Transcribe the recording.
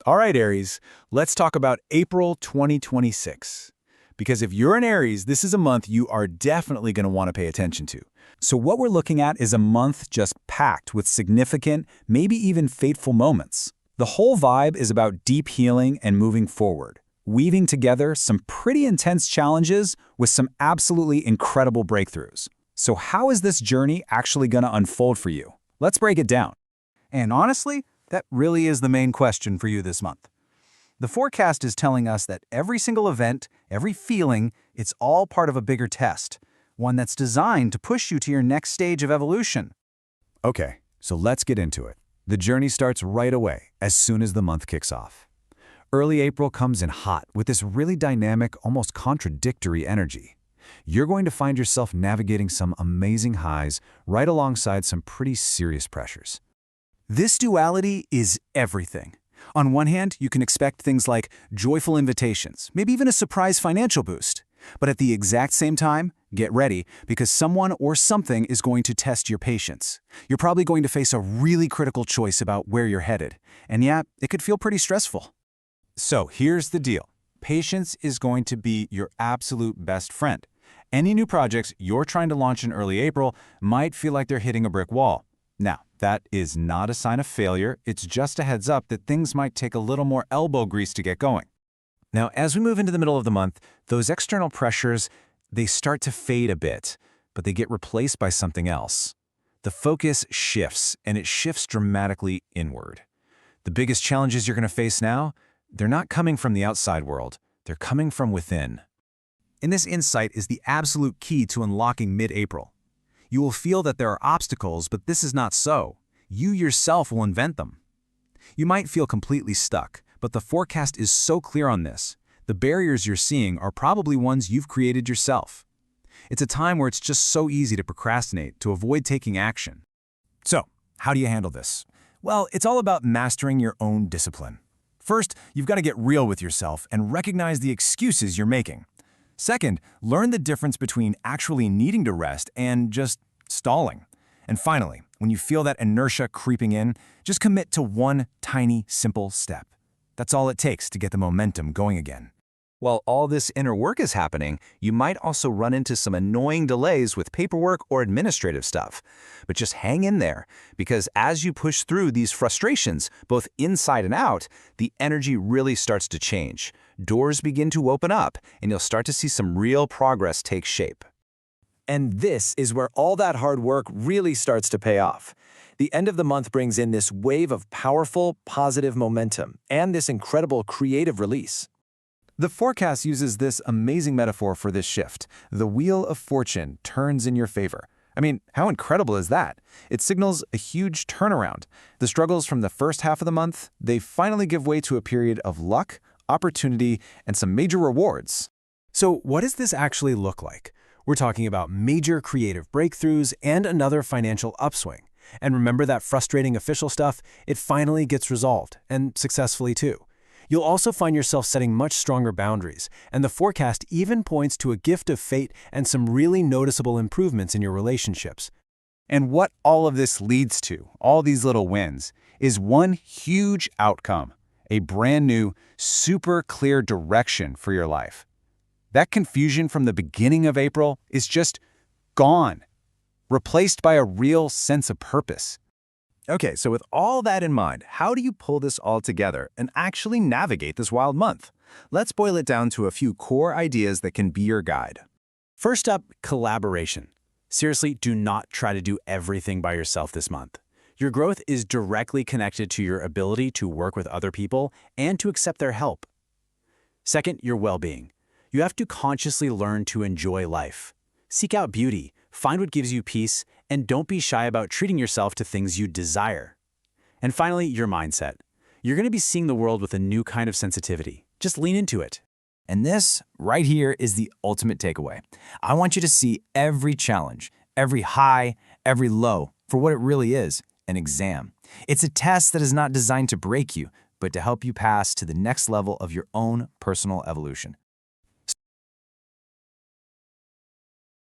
All right, Aries, let's talk about April 2026. Because if you're an Aries, this is a month you are definitely going to want to pay attention to. So what we're looking at is a month just packed with significant, maybe even fateful moments. The whole vibe is about deep healing and moving forward, weaving together some pretty intense challenges with some absolutely incredible breakthroughs. So how is this journey actually going to unfold for you? Let's break it down. And honestly, that really is the main question for you this month. The forecast is telling us that every single event, every feeling, it's all part of a bigger test, one that's designed to push you to your next stage of evolution. Okay, so let's get into it. The journey starts right away, as soon as the month kicks off. Early April comes in hot with this really dynamic, almost contradictory energy. You're going to find yourself navigating some amazing highs right alongside some pretty serious pressures. This duality is everything. On one hand, you can expect things like joyful invitations, maybe even a surprise financial boost. But at the exact same time, get ready, because someone or something is going to test your patience. You're probably going to face a really critical choice about where you're headed. And yeah, it could feel pretty stressful. So here's the deal. Patience is going to be your absolute best friend. Any new projects you're trying to launch in early April might feel like they're hitting a brick wall. Now, that is not a sign of failure, it's just a heads up that things might take a little more elbow grease to get going. Now, as we move into the middle of the month, those external pressures, they start to fade a bit, but they get replaced by something else. The focus shifts, and it shifts dramatically inward. The biggest challenges you're going to face now, they're not coming from the outside world, they're coming from within. And this insight is the absolute key to unlocking mid-April. You will feel that there are obstacles, but this is not so. You yourself will invent them. You might feel completely stuck, but the forecast is so clear on this. The barriers you're seeing are probably ones you've created yourself. It's a time where it's just so easy to procrastinate, to avoid taking action. So, how do you handle this? Well, it's all about mastering your own discipline. First, you've got to get real with yourself and recognize the excuses you're making. Second, learn the difference between actually needing to rest and just stalling. And finally, when you feel that inertia creeping in, just commit to one tiny, simple step. That's all it takes to get the momentum going again. While all this inner work is happening, you might also run into some annoying delays with paperwork or administrative stuff. But just hang in there, because as you push through these frustrations, both inside and out, the energy really starts to change. Doors begin to open up, and you'll start to see some real progress take shape. And this is where all that hard work really starts to pay off. The end of the month brings in this wave of powerful, positive momentum and this incredible creative release. The forecast uses this amazing metaphor for this shift. The wheel of fortune turns in your favor. I mean, how incredible is that? It signals a huge turnaround. The struggles from the first half of the month, they finally give way to a period of luck, opportunity, and some major rewards. So what does this actually look like? We're talking about major creative breakthroughs and another financial upswing. And remember that frustrating official stuff? It finally gets resolved, and successfully too. You'll also find yourself setting much stronger boundaries, and the forecast even points to a gift of fate and some really noticeable improvements in your relationships. And what all of this leads to, all these little wins, is one huge outcome, a brand new, super clear direction for your life. That confusion from the beginning of April is just gone, replaced by a real sense of purpose. Okay, so with all that in mind, how do you pull this all together and actually navigate this wild month? Let's boil it down to a few core ideas that can be your guide. First up, collaboration. Seriously, do not try to do everything by yourself this month. Your growth is directly connected to your ability to work with other people and to accept their help. Second, your well-being. You have to consciously learn to enjoy life. Seek out beauty, find what gives you peace, and don't be shy about treating yourself to things you desire. And finally, your mindset. You're going to be seeing the world with a new kind of sensitivity. Just lean into it. And this, right here, is the ultimate takeaway. I want you to see every challenge, every high, every low, for what it really is, an exam. It's a test that is not designed to break you, but to help you pass to the next level of your own personal evolution.